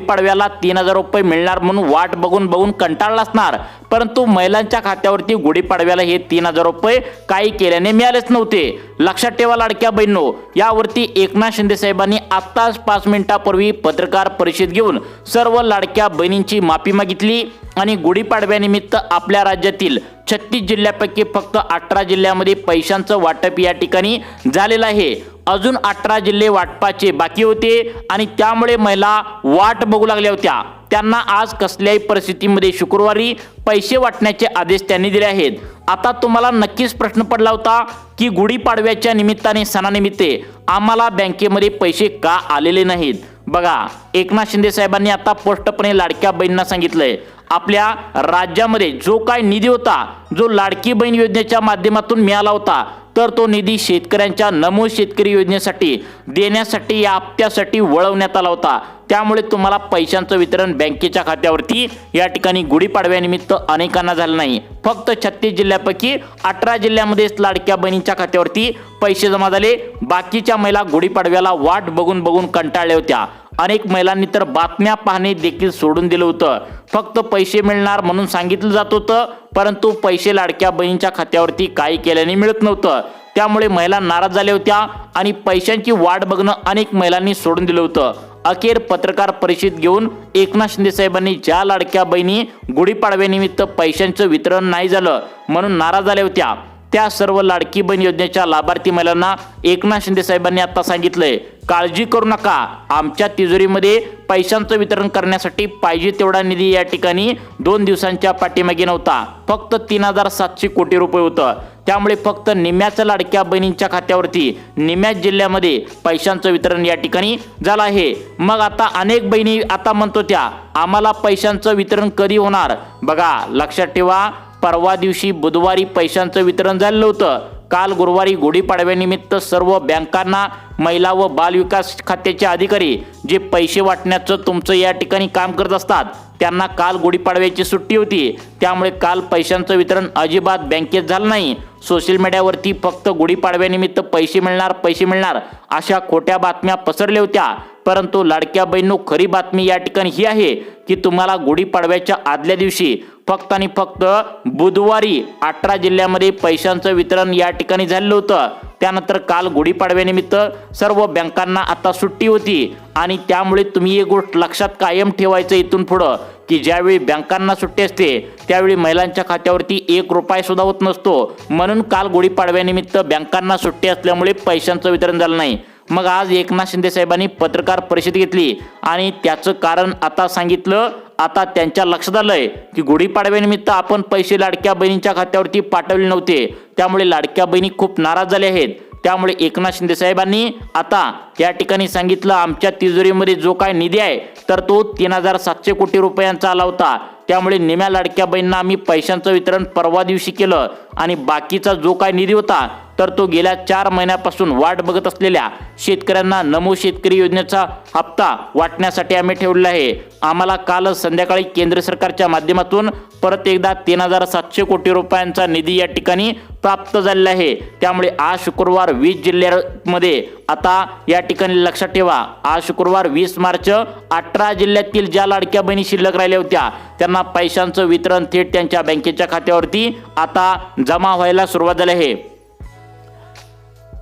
पाडव्याला 3000 रुपये मिळणार म्हणून वाट बघून कंटाळला असणार, परंतु महिलांच्या खात्यावरती गुढीपाडव्याला हे 3000 रुपये काही केल्याने मिळालेच नव्हते। लक्षात ठेवा लाडक्या बहिणींनो, यावरती एकनाथ शिंदे साहेबांनी आत्ताच 5 मिनिटांपूर्वी पत्रकार परिषद घेऊन सर्व लाडक्या बहिणींची माफी मागितली आणि गुढीपाडव्यानिमित्त आपल्या राज्यातील 36 जिल्ह्यापैकी फक्त 18 जिल्ह्यामध्ये पैशांचं वाटप या ठिकाणी झालेलं आहे। अजून 18 जिल्हे वाटपाचे बाकी होते आणि त्यामुळे महिला वाट बघू लागल्या होत्या। त्यांना आज कसल्याही परिस्थितीमध्ये शुक्रवारी पैसे वाटण्याचे आदेश त्यांनी दिले आहेत। आता तुम्हाला नक्कीच प्रश्न पडला होता की गुढीपाडव्याच्या निमित्ताने सणानिमित्त आम्हाला बँकेमध्ये पैसे का आलेले नाहीत। बघा, एकनाथ शिंदे साहेबांनी आता स्पष्टपणे लाडक्या बहिणींना सांगितलंय, आपल्या राज्यामध्ये जो काय निधी होता, जो लाडकी बहीण योजनेच्या माध्यमातून मिळाला होता, तर तो निधी शेतकऱ्यांच्या नमूद शेतकरी योजनेसाठी देण्यासाठी या हप्त्यासाठी वळवण्यात आला होता। त्यामुळे तुम्हाला पैशांचं वितरण बँकेच्या खात्यावरती या ठिकाणी गुढीपाडव्यानिमित्त अनेकांना झालं नाही। फक्त 36 जिल्ह्यापैकी 18 जिल्ह्यामध्येच लाडक्या बहिणींच्या खात्यावरती पैसे जमा झाले। बाकीच्या महिला गुढीपाडव्याला वाट बघून कंटाळल्या होत्या। अनेक महिलांनी तर बातम्या पाहणे देखील सोडून दिलं होतं। फक्त पैसे मिळणार म्हणून सांगितलं जात होतं, परंतु पैसे लाडक्या बहिणींच्या खात्यावरती काही केल्याने मिळत नव्हतं। त्यामुळे महिला नाराज झाल्या होत्या आणि पैशांची वाट बघणं अनेक महिलांनी सोडून दिलं होतं। अखेर पत्रकार परिषद घेऊन एकनाथ शिंदे साहेबांनी ज्या लाडक्या बहिणी गुढीपाडव्यानिमित्त पैशांचं वितरण नाही झालं म्हणून नाराज झाल्या होत्या, त्या सर्व लाडकी बहीण योजनेच्या लाभार्थी महिलांना एकनाथ शिंदे साहेबांनी आता सांगितलंय, काळजी करू नका, आमच्या तिजोरीमध्ये पैशांचं वितरण करण्यासाठी पाहिजे तेवढा निधी या ठिकाणी 2 दिवसांच्या पाठीमागे नव्हता, फक्त 3700 कोटी रुपये होतं। त्यामुळे फक्त निम्याच्या लाडक्या बहिणींच्या खात्यावरती निम्याच जिल्ह्यामध्ये पैशांचं वितरण या ठिकाणी झालं आहे। मग आता अनेक बहिणी आता म्हणतो त्या, आम्हाला पैशांचं वितरण कधी होणार। बघा, लक्षात ठेवा, परवा दिवशी बुधवारी पैशांचं वितरण झालं होतं। काल गुरुवारी गुढीपाडव्यानिमित्त सर्व बँकांना महिला व बाल विकास खात्याचे अधिकारी जे पैसे वाटण्याचं तुमचं या ठिकाणी काम करत असतात, त्यांना काल गुढीपाडव्याची सुट्टी होती। त्यामुळे काल पैशांचं वितरण अजिबात बँकेत झालं नाही। सोशल मीडियावरती फक्त गुढीपाडव्यानिमित्त पैसे मिळणार अशा खोट्या बातम्या पसरल्या होत्या, परंतु लाडक्या बहिणींनो, खरी बातमी या ठिकाणी ही आहे की तुम्हाला गुढीपाडव्याच्या आदल्या दिवशी फक्त आणि फक्त बुधवारी 18 जिल्ह्यामध्ये पैशांचं वितरण या ठिकाणी झालं होतं। त्यानंतर काल गुढीपाडव्यानिमित्त सर्व बँकांना आता सुट्टी होती आणि त्यामुळे तुम्ही एक गोष्ट लक्षात कायम ठेवायचं इथून पुढं की ज्यावेळी बँकांना सुट्टी असते त्यावेळी महिलांच्या खात्यावरती 1 रुपया सुद्धा होत नसतो। म्हणून काल गुढीपाडव्यानिमित्त बँकांना सुट्टी असल्यामुळे पैशांचं वितरण झालं नाही। मग आज एकनाथ शिंदे साहेबांनी पत्रकार परिषद घेतली आणि त्याचं कारण आता सांगितलं। आता त्यांच्या लक्षात आलंय की गुढीपाडव्यानिमित्त आपण पैसे लाडक्या बहिणींच्या खात्यावरती पाठवले नव्हते, त्यामुळे लाडक्या बहिणी खूप नाराज झाल्या आहेत। त्यामुळे एकनाथ शिंदे साहेबांनी आता या ठिकाणी सांगितलं, आमच्या तिजोरीमध्ये जो काय निधी आहे तर तो 3700 कोटी रुपयांचा आला होता। त्यामुळे निम्या लाडक्या बहिणींना आम्ही पैशांचं वितरण परवा दिवशी केलं आणि बाकीचा जो काय निधी होता तर तो गेल्या 4 महिन्यापासून वाट बघत असलेल्या शेतकऱ्यांना नमो शेतकरी योजनेचा हप्ता वाटण्यासाठी आम्ही ठेवलेला आहे। आम्हाला काल संध्याकाळी केंद्र सरकारच्या माध्यमातून परत एकदा 3700 कोटी रुपयांचा निधी या ठिकाणी प्राप्त झालेला आहे। त्यामुळे आज शुक्रवार 20 जिल्ह्यांमध्ये आता या ठिकाणी लक्षात ठेवा, आज शुक्रवार 20 मार्च 18 जिल्ह्यातील ज्या लाडक्या बहिणी शिल्लक राहिल्या होत्या त्यांना पैशांचं वितरण थेट त्यांच्या बँकेच्या खात्यावरती आता जमा व्हायला सुरुवात झाली आहे।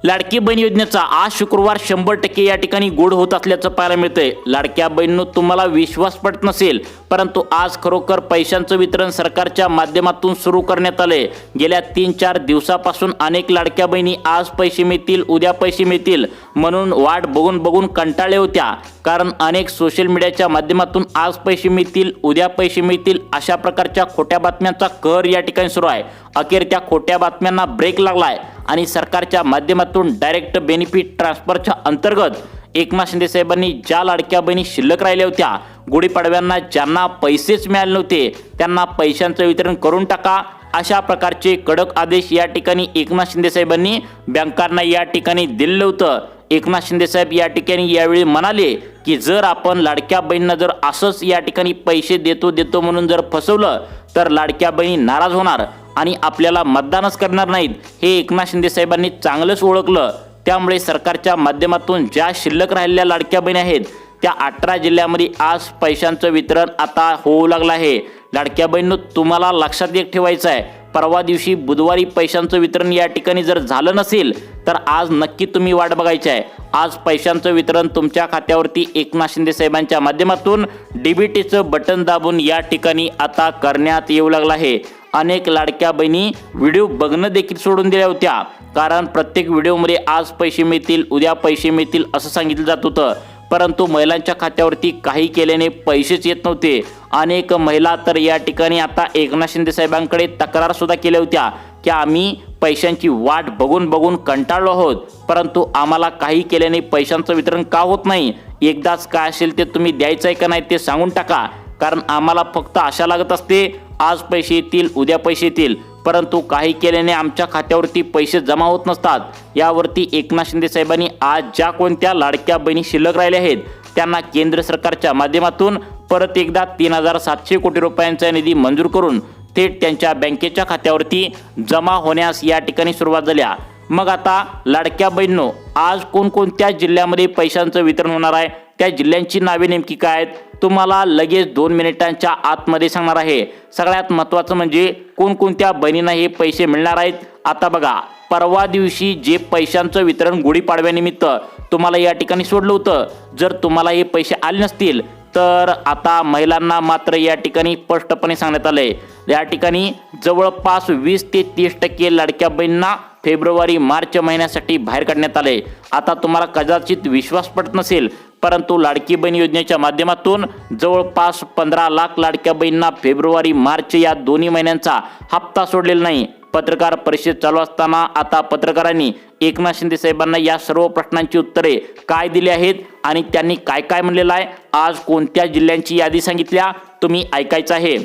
लाडकी बहीण योजनेचा आज शुक्रवार 100% या ठिकाणी गोड होत असल्याचं पाहायला मिळतंय। लाडक्या बहिणींनो, तुम्हाला विश्वास पडत नसेल, परंतु आज खरोखर पैशांचं वितरण सरकारच्या माध्यमातून सुरू करण्यात आले। गेल्या 3-4 दिवसापासून अनेक लाडक्या बहिणी आज पैसे मिळतील, उद्या पैसे मिळतील म्हणून वाट बघून कंटाळल्या होत्या, कारण अनेक सोशल मीडियाच्या माध्यमातून आज पैसे मिळतील, उद्या पैसे मिळतील अशा प्रकारच्या खोट्या बातम्यांचा कहर या ठिकाणी सुरू आहे। अखेर त्या खोट्या बातम्यांना ब्रेक लागलाय आणि सरकारच्या माध्यमातून डायरेक्ट बेनिफिट ट्रान्सफरच्या अंतर्गत एकनाथ शिंदे साहेबांनी ज्या लाडक्या बहिणी शिल्लक राहिल्या होत्या, गुढीपाडव्यांना ज्यांना पैसेच मिळाले नव्हते त्यांना पैशांचं वितरण करून टाका, अशा प्रकारचे कडक आदेश या ठिकाणी एकनाथ शिंदे साहेबांनी बँकांना या ठिकाणी दिलं होतं। एकनाथ शिंदे साहेब या ठिकाणी यावेळी म्हणाले की जर आपण लाडक्या बहिणींना जर असंच या ठिकाणी पैसे देतो म्हणून जर फसवलं तर लाडक्या बहिणी नाराज होणार आणि आपल्याला मतदानच करणार नाहीत, हे एकनाथ शिंदे साहेबांनी चांगलंच ओळखलं। त्यामुळे सरकारच्या माध्यमातून ज्या शिल्लक राहिलेल्या लाडक्या बहिणी आहेत त्या 18 जिल्ह्यामध्ये आज पैशांचं वितरण आता होऊ लागलं आहे। लाडक्या बहिणींनो, तुम्हाला लक्षात एक ठेवायचं आहे, परवा दिवशी बुधवारी पैशांचं वितरण या ठिकाणी जर झालं नसेल तर आज नक्की तुम्ही वाट बघायची आहे। आज पैशांचं वितरण तुमच्या खात्यावरती एकनाथ शिंदे साहेबांच्या माध्यमातून डीबीटीचं बटन दाबून या ठिकाणी आता करण्यात येऊ लागलं आहे। अनेक लाडक्या बहिणी व्हिडिओ बघणं देखील सोडून दिल्या होत्या, कारण प्रत्येक व्हिडिओमध्ये आज पैसे मिळतील, उद्या पैसे मिळतील असं सांगितलं जात होतं, परंतु महिलांच्या खात्यावरती काही केल्याने पैसेच येत नव्हते। अनेक महिला तर या ठिकाणी आता एकनाथ शिंदे साहेबांकडे तक्रार सुद्धा केल्या होत्या की आम्ही पैशांची वाट बघून बघून कंटाळलो आहोत, परंतु आम्हाला काही केल्याने पैशांचं वितरण का होत नाही, एकदाच काय असेल ते तुम्ही द्यायचं आहे का नाही ते सांगून टाका, कारण आम्हाला फक्त आशा लागत असते आज पैसे येतील, उद्या पैसे येतील, परंतु काही केल्याने आमच्या खात्यावरती पैसे जमा होत नसतात। यावरती एकनाथ शिंदे साहेबांनी आज ज्या कोणत्या लाडक्या बहिणी शिल्लक राहिल्या आहेत त्यांना केंद्र सरकारच्या माध्यमातून परत एकदा 3,700 कोटी रुपयांचा निधी मंजूर करून थेट त्यांच्या बँकेच्या खात्यावरती जमा होण्यास या ठिकाणी सुरुवात झाल्या। मग आता लाडक्या बहिणींनो, आज कोणकोणत्या जिल्ह्यामध्ये पैशांचं वितरण होणार आहे, त्या जिल्ह्यांची नावे नेमकी काय आहेत, तुम्हाला लगेच 2 मिनिटांच्या आतमध्ये सांगणार आहे। सगळ्यात महत्त्वाचं म्हणजे कोणकोणत्या बहिणींना हे पैसे मिळणार आहेत। आता बघा, परवा दिवशी जे पैशांचं वितरण गुढीपाडव्यानिमित्त तुम्हाला या ठिकाणी सोडलं होतं, जर तुम्हाला हे पैसे आले नसतील तर आता महिलांना मात्र या ठिकाणी स्पष्टपणे सांगण्यात आलंय, या ठिकाणी जवळपास 20 ते 30% लाडक्या बहिणींना फेब्रुवारी मार्च महिन्यासाठी बाहेर काढण्यात आले। आता तुम्हाला कदाचित विश्वास पडत नसेल, परंतु लाडकी बहीण योजनेच्या माध्यमातून जवळपास 15 लाख लाडक्या बहिणींना फेब्रुवारी मार्च या दोन्ही महिन्यांचा हप्ता सोडलेला नाही। पत्रकार परिषद चालू असताना आता पत्रकारांनी एकनाथ शिंदे साहेबांना या सर्व प्रश्नांची उत्तरे काय दिली आहेत आणि त्यांनी काय काय म्हणलेलं आहे, आज कोणत्या जिल्ह्यांची यादी सांगितल्या, तुम्ही ऐकायचं आहे।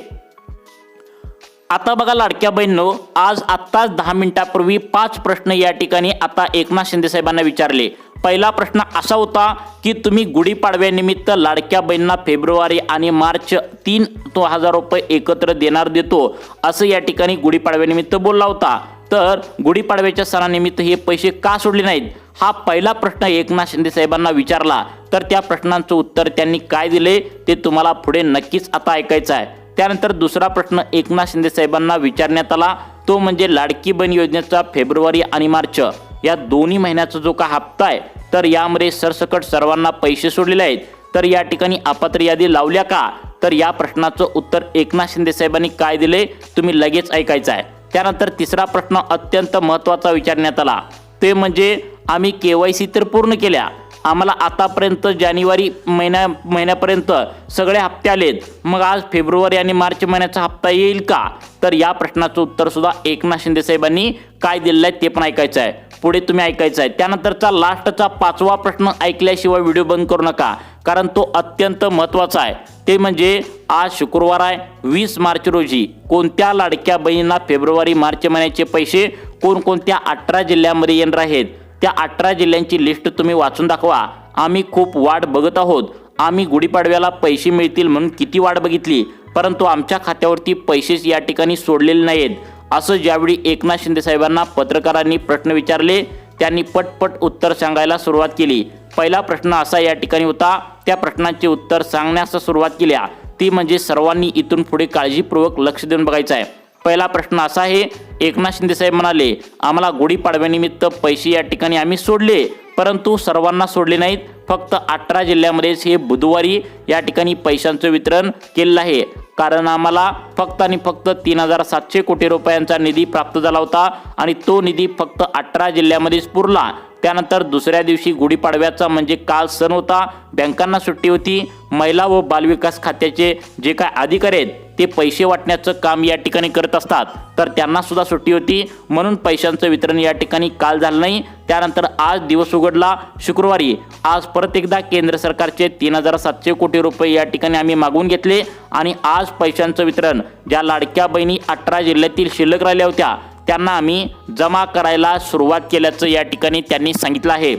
आता बघा लाडक्या बहिणींनो, आज आत्ताच 10 मिनिटापूर्वी 5 प्रश्न या ठिकाणी आता एकनाथ शिंदे साहेबांना विचारले। पहिला प्रश्न असा होता की तुम्ही गुढीपाडव्यानिमित्त लाडक्या बहिणींना फेब्रुवारी आणि मार्च 3,000 रुपये एकत्र देतो असं या ठिकाणी गुढीपाडव्यानिमित्त बोलला होता, तर गुढीपाडव्याच्या सणानिमित्त हे पैसे का सोडले नाहीत, हा पहिला प्रश्न एकनाथ शिंदे साहेबांना विचारला। तर त्या प्रश्नांचं उत्तर त्यांनी काय दिले ते तुम्हाला पुढे नक्कीच आता ऐकायचं आहे। त्यानंतर दुसरा प्रश्न एकनाथ शिंदे साहेबांना विचारण्यात आला, तो म्हणजे लाडकी बहीण योजनेचा फेब्रुवारी आणि मार्च या दोन्ही महिन्याचा जो का हप्ता आहे, तर यामध्ये सरसकट सर्वांना पैसे सोडलेले आहेत, तर या ठिकाणी अपात्र यादी लावल्या का, तर या प्रश्नाचं उत्तर एकनाथ शिंदे साहेबांनी काय दिले तुम्ही लगेच ऐकायचं आहे। त्यानंतर तिसरा प्रश्न अत्यंत महत्त्वाचा विचारण्यात आला, ते म्हणजे आम्ही KYC तर पूर्ण केल्या, आम्हाला आतापर्यंत जानेवारी महिन्यापर्यंत सगळे हप्ते आलेत, मग आज फेब्रुवारी आणि मार्च महिन्याचा हप्ता येईल का, तर या प्रश्नाचं उत्तर सुद्धा एकनाथ शिंदे साहेबांनी काय दिलेलं आहे ते पण ऐकायचं आहे, पुढे तुम्ही ऐकायचं आहे। त्यानंतरचा लास्टचा 5वा प्रश्न ऐकल्याशिवाय व्हिडिओ बंद करू नका, कारण तो अत्यंत महत्त्वाचा आहे। ते म्हणजे आज शुक्रवार आहे 20 मार्च रोजी कोणत्या लाडक्या बहिणींना फेब्रुवारी मार्च महिन्याचे पैसे कोणकोणत्या 18 जिल्ह्यांमध्ये येणार आहेत, त्या 18 जिल्ह्यांची लिस्ट तुम्ही वाचून दाखवा। आम्ही खूप वाट बघत आहोत, आम्ही गुढीपाडव्याला पैसे मिळतील म्हणून किती वाट बघितली, परंतु आमच्या खात्यावरती पैसेच या ठिकाणी सोडलेले नाहीत, असं ज्यावेळी एकनाथ शिंदे साहेबांना पत्रकारांनी प्रश्न विचारले त्यांनी पटपट उत्तर सांगायला सुरुवात केली। पहिला प्रश्न असा या ठिकाणी होता, त्या प्रश्नाचे उत्तर सांगण्यास सुरुवात केली, ती म्हणजे सर्वांनी इथून पुढे काळजीपूर्वक लक्ष देऊन बघायचं आहे। पहिला प्रश्न असा आहे, एकनाथ शिंदे साहेब म्हणाले आम्हाला गुढीपाडव्यानिमित्त पैसे या ठिकाणी आम्ही सोडले, परंतु सर्वांना सोडले नाहीत, फक्त 18 जिल्ह्यामध्येच हे बुधवारी या ठिकाणी पैशांचं वितरण केलेलं आहे, कारण आम्हाला फक्त आणि फक्त 3,700 कोटी रुपयांचा निधी प्राप्त झाला होता आणि तो निधी फक्त 18 जिल्ह्यामध्येच पुरला। त्यानंतर दुसऱ्या दिवशी गुढीपाडव्याचा म्हणजे काल सण होता, बँकांना सुट्टी होती, महिला व बालविकास खात्याचे जे काय अधिकारी आहेत ते पैसे वाटण्याचं काम या ठिकाणी करत असतात, तर त्यांना सुद्धा सुट्टी होती, म्हणून पैशांचं वितरण या ठिकाणी काल झालं नाही। त्यानंतर आज दिवस उघडला शुक्रवारी, आज परत एकदा केंद्र सरकारचे 3,700 कोटी रुपये या ठिकाणी आम्ही मागवून घेतले आणि आज पैशांचं वितरण ज्या लाडक्या बहिणी 18 जिल्ह्यातील शिल्लक राहिल्या होत्या त्यांना आम्ही जमा करायला सुरुवात केल्याचं या ठिकाणी त्यांनी सांगितलं आहे।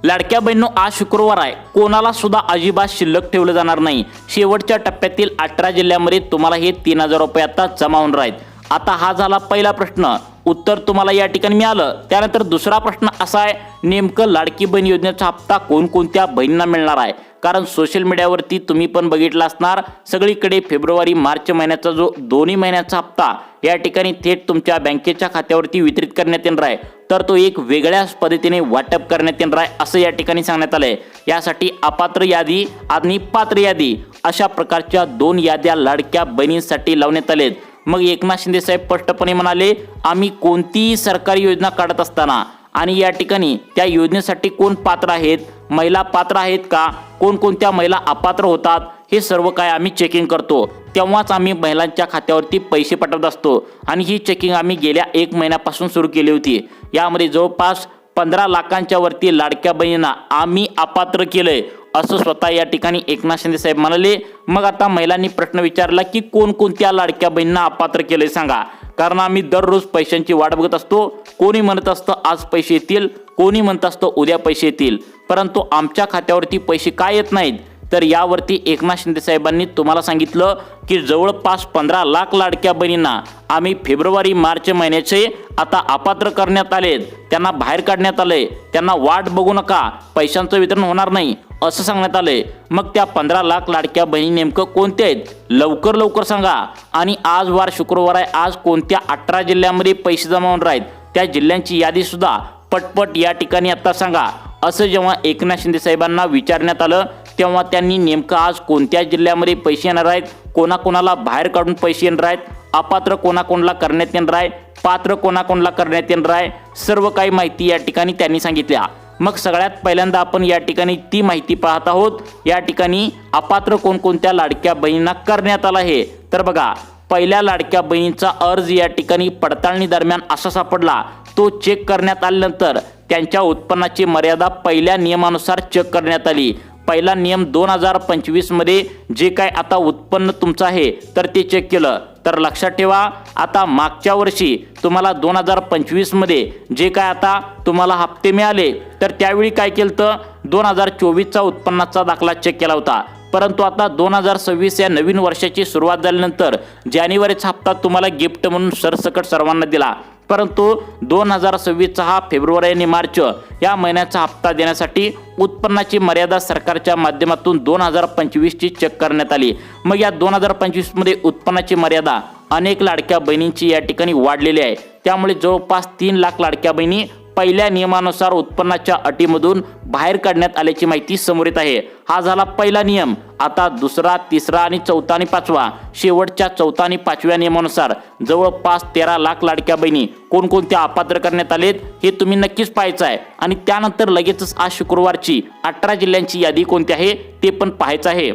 लाडक्या बहिणींनो, आज शुक्रवार आहे, कोणाला सुद्धा अजिबात शिल्लक ठेवलं जाणार नाही। शेवटच्या टप्प्यातील 18 जिल्ह्यामध्ये तुम्हाला हे 3,000 रुपये आता जमा होणार आहेत। आता हा झाला पहिला प्रश्न, उत्तर तुम्हाला या ठिकाणी मिळालं. त्यानंतर दुसरा प्रश्न असा आहे, नेमकं लाडकी बहीण योजनेचा हप्ता कोणकोणत्या बहिणींना मिळणार आहे? कारण सोशल मीडियावरती तुम्ही पण बघितलं असणार, सगळीकडे फेब्रुवारी मार्च महिन्याचा जो दोन्ही महिन्याचा हप्ता या ठिकाणी थेट तुमच्या बँकेच्या खात्यावरती वितरित करण्यात येणार आहे, तर तो एक वेगळ्याच पद्धतीने वाटप करण्यात येणार आहे असं या ठिकाणी सांगण्यात आलंय. यासाठी अपात्र यादी आणि पात्र यादी अशा प्रकारच्या 2 याद्या लाडक्या बहिणींसाठी लावण्यात आलेत. मग एकनाथ शिंदे साहेब स्पष्टपणे म्हणाले, आम्ही कोणतीही सरकारी योजना काढत असताना आणि या ठिकाणी त्या योजनेसाठी कोण पात्र आहेत, महिला पात्र आहेत का, कोणकोणत्या महिला अपात्र होतात, हे सर्व काय आम्ही चेकिंग करतो. तेव्हाच आम्ही महिलांच्या खात्यावरती पैसे पाठवत असतो आणि ही चेकिंग आम्ही गेल्या 1 महिन्यापासून सुरू केली होती. यामध्ये जवळपास 15 लाखांच्या वरती लाडक्या बहिणींना आम्ही अपात्र केलंय असं स्वतः या ठिकाणी एकनाथ शिंदे साहेब म्हणाले. मग आता महिलांनी प्रश्न विचारला की कोणकोणत्या लाडक्या बहिणींना अपात्र केलंय सांगा, कारण आम्ही दररोज पैशांची वाट बघत असतो. कोणी म्हणत असतं आज पैसे येतील, कोणी म्हणत असतं उद्या पैसे येतील, परंतु आमच्या खात्यावरती पैसे काय येत नाहीत. तर यावरती एकनाथ शिंदे साहेबांनी तुम्हाला सांगितलं की जवळपास 15 लाख लाडक्या बहिणींना आम्ही फेब्रुवारी मार्च महिन्याचे आता अपात्र करण्यात आलेत, त्यांना बाहेर काढण्यात आले, त्यांना वाट बघू नका, पैशांचं वितरण होणार नाही असं सांगण्यात आले. मग त्या 15 लाख लाडक्या बहिणी नेमकं कोणत्या आहेत, लवकर लवकर सांगा. आणि आज वार शुक्रवार आहे, आज कोणत्या 18 जिल्ह्यांमध्ये पैसे जमा होणार आहेत त्या जिल्ह्यांची यादी सुद्धा पटपट या ठिकाणी आता सांगा असं जेव्हा एकनाथ शिंदे साहेबांना विचारण्यात आलं, तेव्हा त्यांनी नेमकं आज कोणत्या जिल्ह्यामध्ये पैसे येणार आहेत, कोणाकोणाला बाहेर काढून पैसे येणार आहेत, अपात्र कोणाकोणाला करण्यात येणार आहे, पात्र कोणाकोणाला करण्यात येणार आहे, सर्व काही माहिती या ठिकाणी त्यांनी सांगितल्या. मग सगळ्यात पहिल्यांदा आपण या ठिकाणी ती माहिती पाहत आहोत. या ठिकाणी अपात्र कोणकोणत्या लाडक्या बहिणींना करण्यात आला आहे. तर बघा, पहिल्या लाडक्या बहिणीचा अर्ज या ठिकाणी पडताळणी दरम्यान असा सापडला, तो चेक करण्यात आल्यानंतर त्यांच्या उत्पन्नाची मर्यादा पहिल्या नियमानुसार चेक करण्यात आली. पहिला नियम 2025 मध्ये जे काय आता उत्पन्न तुमचं आहे तर ते चेक केलं. तर लक्षात ठेवा, आता मागच्या वर्षी तुम्हाला 2025 मध्ये जे काय आता तुम्हाला हप्ते मिळाले तर त्यावेळी काय केलं तर 2024चा उत्पन्नाचा दाखला चेक केला होता. परंतु आता 2026 या नवीन वर्षाची सुरुवात झाल्यानंतर जानेवारीचा हप्ता तुम्हाला गिफ्ट म्हणून सरसकट सर्वांना दिला. परंतु 2026चा हा फेब्रुवारी आणि मार्च या महिन्याचा हप्ता देण्यासाठी उत्पन्नाची मर्यादा सरकारच्या माध्यमातून 2025ची चेक करण्यात आली. मग या 2025 मध्ये उत्पन्नाची मर्यादा अनेक लाडक्या बहिणींची या ठिकाणी वाढलेली आहे. त्यामुळे जवळपास 3 लाख लाडक्या बहिणी पहिल्या नियमानुसार उत्पन्नाच्या अटीमधून बाहेर काढण्यात आल्याची माहिती समोर येत आहे. हा झाला पहिला नियम. आता दुसरा, तिसरा आणि चौथा आणि पाचवा, शेवटच्या चौथा आणि पाचव्या नियमानुसार जवळपास 13 लाख लाडक्या बहिणी कोणकोणत्या अपात्र करण्यात आलेत हे तुम्ही नक्कीच पाहायचं आहे. आणि त्यानंतर लगेचच आज शुक्रवारची 18 जिल्ह्यांची यादी कोणती आहे ते पण पाहायचं आहे.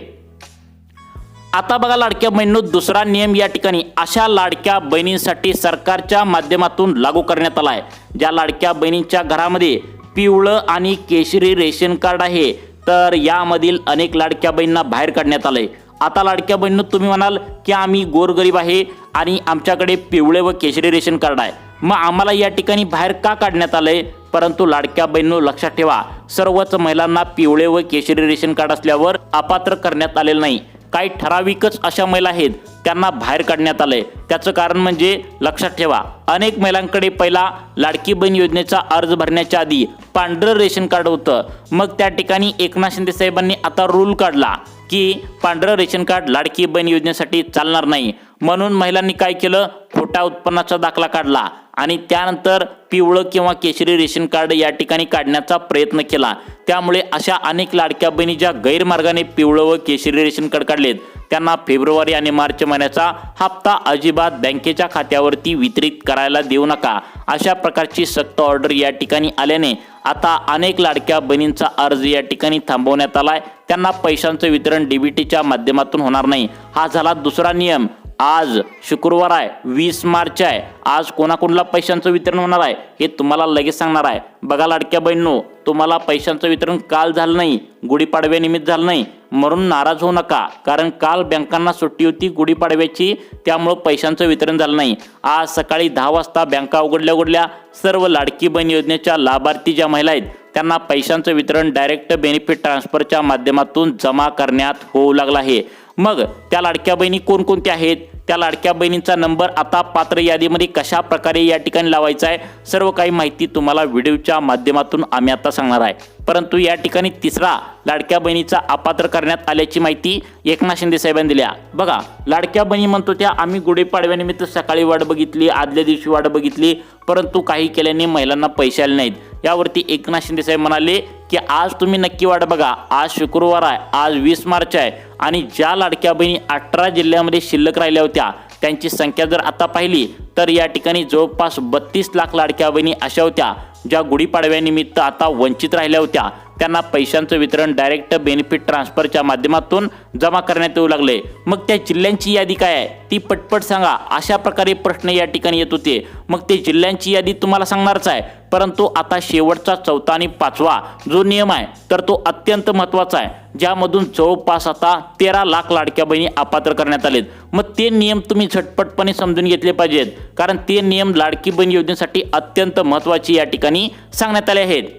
आता बघा लाडक्या बहिणींनो, दुसरा नियम या ठिकाणी अशा लाडक्या बहिणींसाठी सरकारच्या माध्यमातून लागू करण्यात आला आहे ज्या लाडक्या बहिणींच्या घरामध्ये पिवळं आणि केशरी रेशन कार्ड आहे. तर यामधील अनेक लाडक्या बहिणींना बाहेर काढण्यात आलंय. आता लाडक्या बहिणींनो, तुम्ही म्हणाल की आम्ही गोरगरीब आहे आणि आमच्याकडे पिवळे व केशरी रेशन कार्ड आहे, मग आम्हाला या ठिकाणी बाहेर का काढण्यात आलंय? परंतु लाडक्या बहिणींनो लक्षात ठेवा, सर्वच महिलांना पिवळे व केशरी रेशन कार्ड असल्यावर अपात्र करण्यात आलेलं नाही. काही ठराविकच अशा महिला आहेत त्यांना बाहेर काढण्यात आलंय. त्याचं कारण म्हणजे लक्षात ठेवा, अनेक महिलांकडे पहिला लाडकी बहीण योजनेचा अर्ज भरण्याच्या आधी पांढरं रेशन कार्ड होतं. मग त्या ठिकाणी एकनाथ शिंदे साहेबांनी आता रूल काढला की पांढरं रेशन कार्ड लाडकी बहीण योजनेसाठी चालणार नाही. म्हणून महिलांनी काय केलं, खोटा उत्पन्नाचा दाखला काढला आणि त्यानंतर पिवळं किंवा केशरी रेशन कार्ड या ठिकाणी काढण्याचा प्रयत्न केला. त्यामुळे अशा अनेक लाडक्या बहिणी ज्या गैरमार्गाने पिवळं व केशरी रेशन कार्ड काढलेत त्यांना फेब्रुवारी आणि मार्च महिन्याचा हप्ता अजिबात बँकेच्या खात्यावरती वितरित करायला देऊ नका, अशा प्रकारची सक्त ऑर्डर या ठिकाणी आल्याने आता अनेक लाडक्या बहिणींचा अर्ज या ठिकाणी थांबवण्यात आलाय. त्यांना पैशांचं वितरण डीबीटीच्या माध्यमातून होणार नाही. हा झाला दुसरा नियम. आज शुक्रवार आहे, 20 मार्च आहे. आज कोणाकोणाला पैशांचं वितरण होणार आहे हे तुम्हाला लगेच सांगणार आहे. बघा लाडक्या बहिणींनो, तुम्हाला पैशांचं वितरण काल झालं नाही, गुढीपाडव्यानिमित्त झालं नाही म्हणून नाराज होऊ नका, कारण काल बँकांना सुट्टी होती गुढीपाडव्याची, त्यामुळं पैशांचं वितरण झालं नाही. आज सकाळी 10 वाजता बँका उघडल्या सर्व लाडकी बहीण योजनेच्या लाभार्थी ज्या महिला आहेत त्यांना पैशांचं वितरण डायरेक्ट बेनिफिट ट्रान्सफरच्या माध्यमातून जमा करण्यात होऊ लागलं आहे. मग त्या लाडक्या बहिणी कोणकोणत्या आहेत त्या लाडक्या बहिणींचा नंबर आता पात्र यादीमध्ये कशा प्रकारे या ठिकाणी लावायचा आहे, सर्व काही माहिती तुम्हाला व्हिडिओच्या माध्यमातून आम्ही आता सांगणार आहे। परंतु या ठिकाणी तिसरा लाडक्या बहिणीचा अपात्र करण्यात आल्याची माहिती एकनाथ शिंदे साहेबांनी दिल्या। बघा, लाडक्या बहिणी म्हणतो त्या आम्ही गुढीपाडव्यानिमित्त सकाळी वाट बघितली, आदल्या दिवशी वाट बघितली, परंतु काही केल्याने महिलांना पैसे आले नाहीत। यावरती एकनाथ शिंदे साहेब म्हणाले की आज तुम्ही नक्की वाट बघा, आज शुक्रवार आहे, आज 20 मार्च आहे आणि ज्या लाडक्या बहिणी 18 जिल्ह्यामध्ये शिल्लक राहिल्या होत्या त्यांची संख्या जर आता पाहिली तर या ठिकाणी जवळपास 32 लाख लाडक्या बहिणी अशा होत्या ज्या गुढीपाडव्यानिमित्त आता वंचित राहिल्या होत्या। त्यांना पैशांचं वितरण डायरेक्ट बेनिफिट ट्रान्सफरच्या माध्यमातून जमा करण्यात येऊ लागले। मग त्या जिल्ह्यांची यादी काय आहे ती पटपट सांगा, अशा प्रकारे प्रश्न या ठिकाणी येत होते। मग ते जिल्ह्यांची यादी तुम्हाला सांगणारच आहे, परंतु आता शेवटचा चौथा आणि पाचवा जो नियम आहे तर तो अत्यंत महत्त्वाचा आहे, ज्यामधून जवळपास आता 13 लाख लाडक्या बहिणी अपात्र करण्यात आलेत। मग ते नियम तुम्ही झटपटपणे समजून घेतले पाहिजेत, कारण ते नियम लाडकी बहीण योजनेसाठी अत्यंत महत्त्वाचे या ठिकाणी सांगण्यात आले आहेत।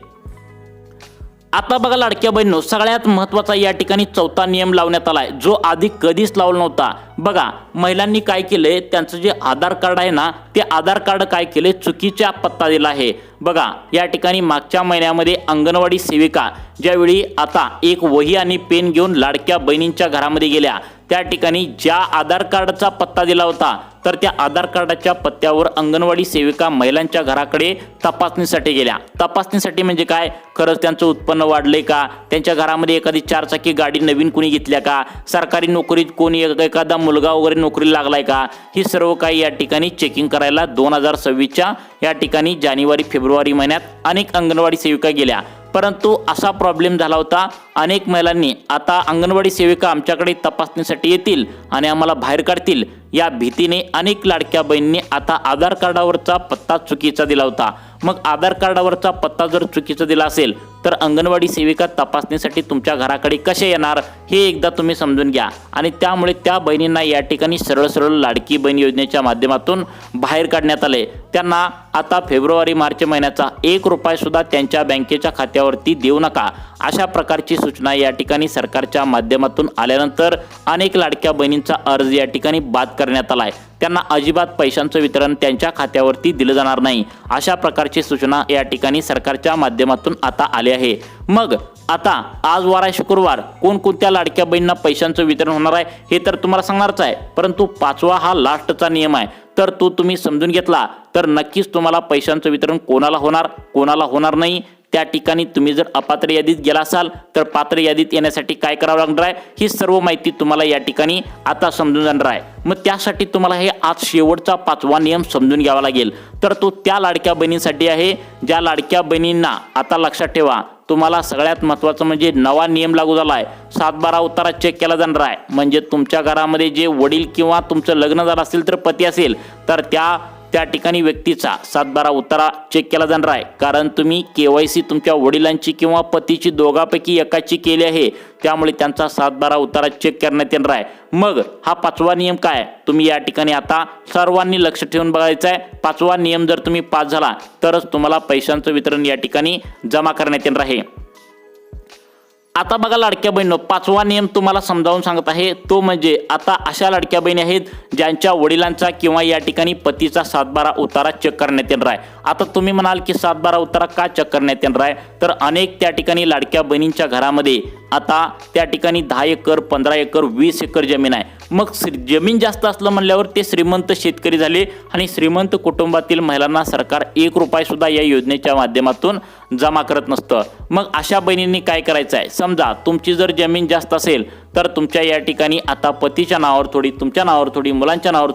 आता बघा लाडक्या बहिणींनो, सगळ्यात महत्त्वाचा या ठिकाणी चौथा नियम लावण्यात आलाय जो आधी कधीच लावला नव्हता। बघा, महिलांनी काय केलंय, त्यांचं जे आधार कार्ड आहे ना ते आधार कार्ड काय केले, चुकीचा पत्ता दिला आहे। बघा, या ठिकाणी मागच्या महिन्यामध्ये अंगणवाडी सेविका ज्यावेळी आता एक वही आणि पेन घेऊन लाडक्या बहिणींच्या घरामध्ये गेल्या, त्या ठिकाणी ज्या आधार कार्डचा पत्ता दिला होता तर त्या आधार कार्डाच्या पत्त्यावर अंगणवाडी सेविका महिलांच्या घराकडे तपासणीसाठी गेल्या। तपासणीसाठी म्हणजे काय, खरंच त्यांचं उत्पन्न वाढलंय का, त्यांच्या घरामध्ये एखादी 4 चाकी गाडी नवीन कोणी घेतल्या का, सरकारी नोकरीत कोणी एखादा मुलगा वगैरे नोकरीला लागलाय का, ही सर्व काही या ठिकाणी चेकिंग करायला 2026च्या या ठिकाणी जानेवारी फेब्रुवारी महिन्यात अनेक अंगणवाडी सेविका गेल्या। परंतु असा प्रॉब्लेम झाला होता, अनेक महिलांनी आता अंगणवाडी सेविका आमच्याकडे तपासणीसाठी येतील आणि आम्हाला बाहेर काढतील या भीतीने अनेक लाडक्या बहिणींनी आता आधार कार्डावरचा पत्ता चुकीचा दिला होता। मग आधार कार्डावरचा पत्ता जर चुकीचा दिला असेल तर अंगणवाडी सेविका तपासणीसाठी तुमच्या घराकडे कसे येणार हे एकदा तुम्ही समजून घ्या। आणि त्यामुळे त्या बहिणींना या ठिकाणी सरळ सरळ लाडकी बहीण योजनेच्या माध्यमातून बाहेर काढण्यात आले। त्यांना आता फेब्रुवारी मार्च महिन्याचा 1 रुपया सुद्धा त्यांच्या बँकेच्या खात्यावरती देऊ नका, अशा प्रकारची सूचना या ठिकाणी सरकारच्या माध्यमातून आल्यानंतर अनेक लाडक्या बहिणींचा अर्ज या ठिकाणी बाद करण्यात आलाय। त्यांना अजिबात पैशांचं वितरण त्यांच्या खात्यावरती दिलं जाणार नाही, अशा प्रकारची सूचना या ठिकाणी सरकारच्या माध्यमातून आता आली आहे। मग आता आज वार आहे शुक्रवार, कोणकोणत्या लाडक्या बहिणींना पैशांचं वितरण होणार आहे हे तर तुम्हाला सांगणारच आहे, परंतु 5वा हा लास्टचा नियम आहे, तर तो तुम्ही समजून घेतला तर नक्कीच तुम्हाला पैशांचं वितरण कोणाला होणार कोणाला होणार नाही। त्या ठिकाणी तुम्ही जर अपात्र यादीत गेला असाल तर पात्र यादीत येण्यासाठी काय करावं लागणार आहे ही सर्व माहिती तुम्हाला या ठिकाणी आता समजून जाणार आहे। मग त्यासाठी तुम्हाला हे आज शेवटचा 5वा नियम समजून घ्यावा लागेल, तर तो त्या लाडक्या बहिणींसाठी आहे ज्या लाडक्या बहिणींना आता लक्षात ठेवा, तुम्हाला सगळ्यात महत्त्वाचं म्हणजे नवा नियम लागू झाला आहे, 7/12 उतारा चेक केला जाणार आहे। म्हणजे तुमच्या घरामध्ये जे वडील किंवा तुमचं लग्न झालं असेल तर पती असेल तर त्या ठिकाणी व्यक्तीचा 7/12 उतारा चेक केला जाणार आहे, कारण तुम्ही KYC तुमच्या वडिलांची किंवा पतीची दोघांपैकी एकाची केली आहे, त्यामुळे त्यांचा 7/12 उतारा चेक करण्यात येणार आहे। मग हा 5वा नियम काय तुम्ही या ठिकाणी आता सर्वांनी लक्ष ठेवून बघायचं आहे। 5वा नियम जर तुम्ही पास झाला तरच तुम्हाला पैशांचं वितरण या ठिकाणी जमा करण्यात येणार आहे। आता बघा लाडक्या बहिणींनो, 5वा नियम तुम्हाला समजावून सांगत आहे, तो म्हणजे आता अशा लाडक्या बहिणी आहेत ज्यांच्या वडिलांचा किंवा या ठिकाणी पतीचा 7/12 उतारा चेक करण्यात येणार आहे। आता तुम्ही म्हणाल की 7/12 उतारा का चेक करण्यात येणार आहे, तर अनेक त्या ठिकाणी लाडक्या बहिणींच्या घरामध्ये आता त्या ठिकाणी 10 एकर 15 एकर 20 एकर जमीन आहे। मग जमीन जास्त असलं म्हणल्यावर ते श्रीमंत शेतकरी झाले आणि श्रीमंत कुटुंबातील महिलांना सरकार 1 रुपया सुद्धा या योजनेच्या माध्यमातून जमा करत नसतं। मग अशा बहिणींनी काय करायचं आहे, समजा तुमची जर जमीन जास्त असेल तर तुमच्या या ठिकाणी आता पतीच्या नावावर थोडी, तुमच्या नावावर थोडी, मुलांच्या नावावर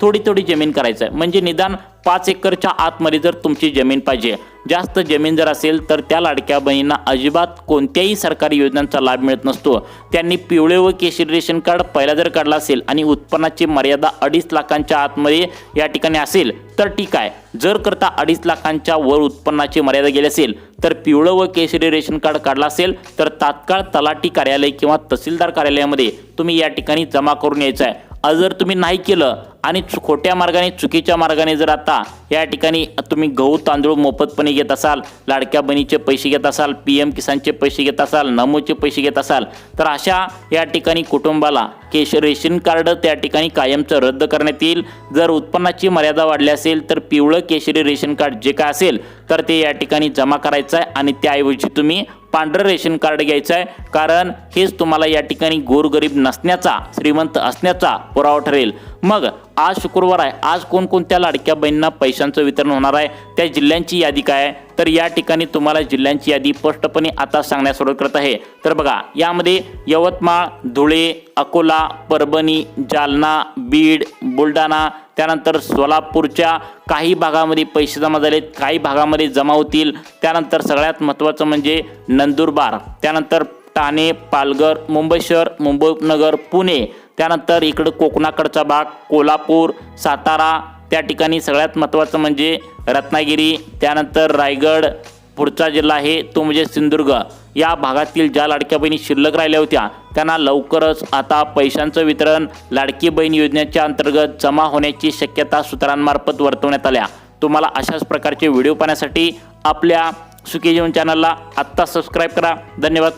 थोडी थोडी जमीन करायचं आहे। म्हणजे निदान 5 एकरच्या आतमध्ये जर तुमची जमीन पाहिजे, जास्त जमीन जर असेल तर त्या लाडक्या बहिणींना अजिबात कोणत्याही सरकारी योजनांचा लाभ मिळत नसतो। त्यांनी पिवळे व केशरी रेशन कार्ड पहिला जर काढला असेल आणि उत्पन्नाची मर्यादा 2.5 लाखांच्या आतमध्ये या ठिकाणी असेल तर ठीक आहे, जर करता 2.5 लाखांच्या वर उत्पन्नाची मर्यादा गेली असेल तर पिवळं व केशरी रेशन कार्ड काढला असेल तर तात्काळ तलाठी कार्यालय किंवा तहसीलदार कार्यालयामध्ये तुम्ही या ठिकाणी जमा करून यायचं आहे। जर तुम्ही नाही केलं आणि खोट्या मार्गाने चुकीच्या मार्गाने जर आता या ठिकाणी तुम्ही गहू तांदूळ मोफतपणे घेत असाल, लाडक्या बहिणीचे पैसे घेत असाल, PM किसानचे पैसे घेत असाल, नमोचे पैसे घेत असाल, तर अशा या ठिकाणी कुटुंबाला रेशन कार्ड त्या ठिकाणी कायमचं रद्द करण्यात येईल. जर उत्पन्नाची मर्यादा वाढली असेल तर पिवळं केशरी रेशन कार्ड जे काय असेल तर ते या ठिकाणी जमा करायचं आहे आणि त्याऐवजी तुम्ही पांढरं रेशन कार्ड घ्यायचं आहे. कारण हेच तुम्हाला या ठिकाणी गोरगरीब नसण्याचा, श्रीमंत असण्याचा पुरावा ठरेल. मग आज शुक्रवार आहे, आज कोणकोणत्या लाडक्या बहिणींना पैशांचं वितरण होणार आहे, त्या जिल्ह्यांची यादी काय आहे, तर या ठिकाणी तुम्हाला जिल्ह्यांची यादी स्पष्टपणे आता सांगण्यास सुरुवात करत आहे. तर बघा, यामध्ये यवतमाळ, धुळे, अकोला, परभणी, जालना, बीड, बुलढाणा, त्यानंतर सोलापूरच्या काही भागामध्ये पैसे जमा झालेत, काही भागामध्ये जमा होतील. त्यानंतर सगळ्यात महत्त्वाचं म्हणजे नंदुरबार, त्यानंतर ठाणे, पालघर, मुंबई शहर, मुंबई उपनगर, पुणे, त्यानंतर इकडं कोकणाकडचा भाग, कोल्हापूर, सातारा, त्या ठिकाणी सगळ्यात महत्त्वाचं म्हणजे रत्नागिरी, त्यानंतर रायगड, पुढचा जिल्हा आहे तो म्हणजे सिंधुदुर्ग. या भागातील ज्या लाडक्या बहिणी शिल्लक राहिल्या होत्या त्यांना लवकरच आता पैशांचं वितरण लाडकी बहीण योजनेच्या अंतर्गत जमा होण्याची शक्यता सूत्रांमार्फत वर्तवण्यात आल्या. तुम्हाला अशाच प्रकारचे व्हिडिओ पाहण्यासाठी आपल्या सुखी जीवन चॅनलला आत्ता सबस्क्राईब करा. धन्यवाद.